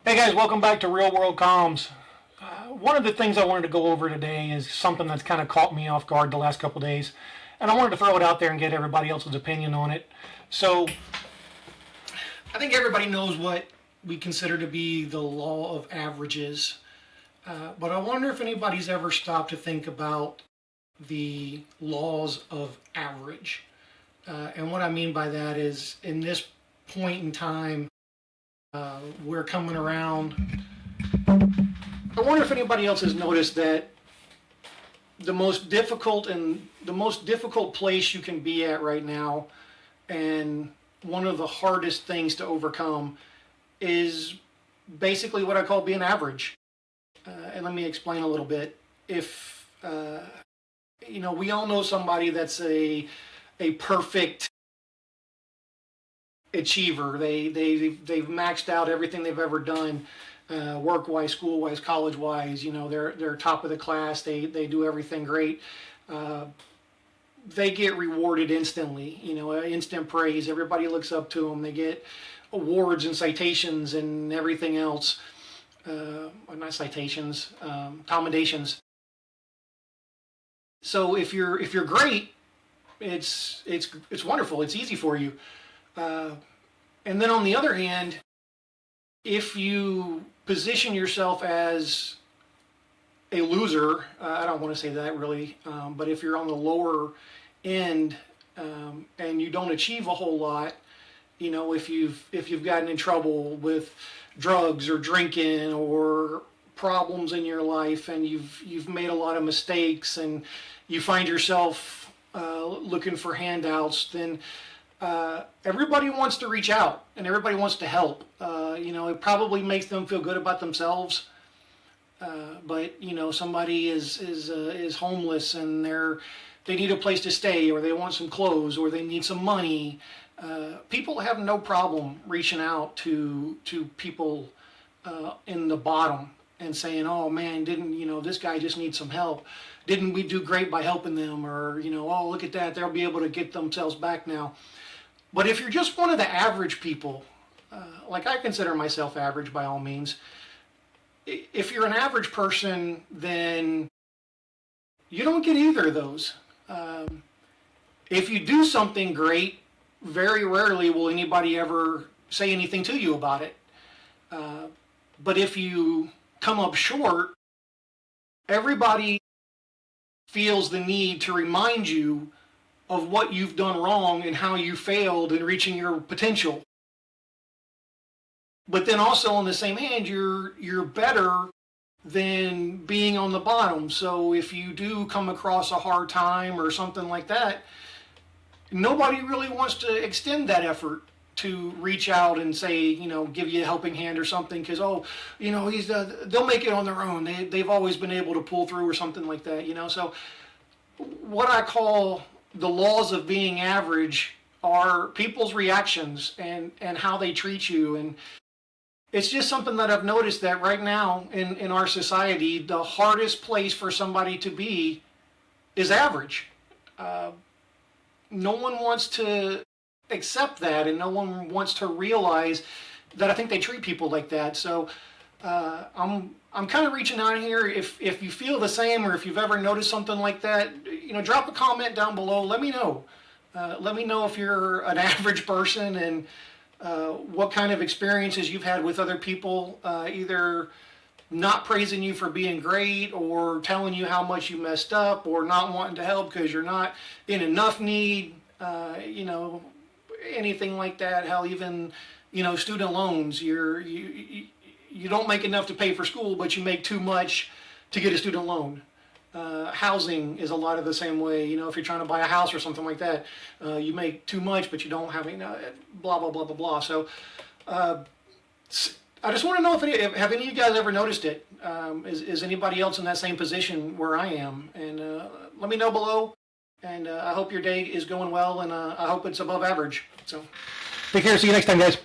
Hey guys, welcome back to Real World Comms. One of the things I wanted to go over today is something that's kind of caught me off guard the last couple days, and I wanted to throw it out there and get everybody else's opinion on it. So, I think everybody knows what we consider to be the law of averages, but I wonder if anybody's ever stopped to think about the laws of average. And what I mean by that is, in this point in time, we're coming around. I wonder if anybody else has noticed that the most difficult place you can be at right now, and one of the hardest things to overcome, is basically what I call being average. And let me explain a little bit. If we all know somebody that's a perfect achiever. They've maxed out everything they've ever done, work-wise, school-wise, college-wise. They're top of the class. They do everything great. They get rewarded instantly. Instant praise. Everybody looks up to them. They get awards and citations and everything else. Not citations, commendations. So if you're great, it's wonderful. It's easy for you. And then on the other hand, if you position yourself as a loser, I don't want to say that really, but if you're on the lower end and you don't achieve a whole lot, if you've gotten in trouble with drugs or drinking or problems in your life, and you've made a lot of mistakes, and you find yourself looking for handouts, then everybody wants to reach out and everybody wants to help. It probably makes them feel good about themselves. But somebody is homeless and they need a place to stay, or they want some clothes, or they need some money. People have no problem reaching out to people in the bottom and saying, "Oh man, didn't this guy just needs some help? Didn't we do great by helping them?" Or "Oh, look at that, they'll be able to get themselves back now." But if you're just one of the average people, like I consider myself average by all means, if you're an average person, then you don't get either of those. If you do something great, very rarely will anybody ever say anything to you about it. But if you come up short, everybody feels the need to remind you of what you've done wrong and how you failed in reaching your potential. But then also on the same hand, you're better than being on the bottom. So if you do come across a hard time or something like that, nobody really wants to extend that effort to reach out and say, give you a helping hand or something, because they'll make it on their own. They've always been able to pull through or something like that. So what I call the laws of being average are people's reactions and how they treat you. And it's just something that I've noticed that right now in our society, the hardest place for somebody to be is average. No one wants to accept that, and no one wants to realize that I think they treat people like that. So I'm kind of reaching out here. If you feel the same, or if you've ever noticed something like that, drop a comment down below. Let me know. Let me know if you're an average person, and what kind of experiences you've had with other people, either not praising you for being great, or telling you how much you messed up, or not wanting to help because you're not in enough need, anything like that. Hell, even student loans. You don't make enough to pay for school, but you make too much to get a student loan. Housing is a lot of the same way. If you're trying to buy a house or something like that, you make too much, but you don't have any, blah, blah, blah, blah, blah. So I just want to know have any of you guys ever noticed it? Is anybody else in that same position where I am? And let me know below. And I hope your day is going well, and I hope it's above average. So take care. See you next time, guys.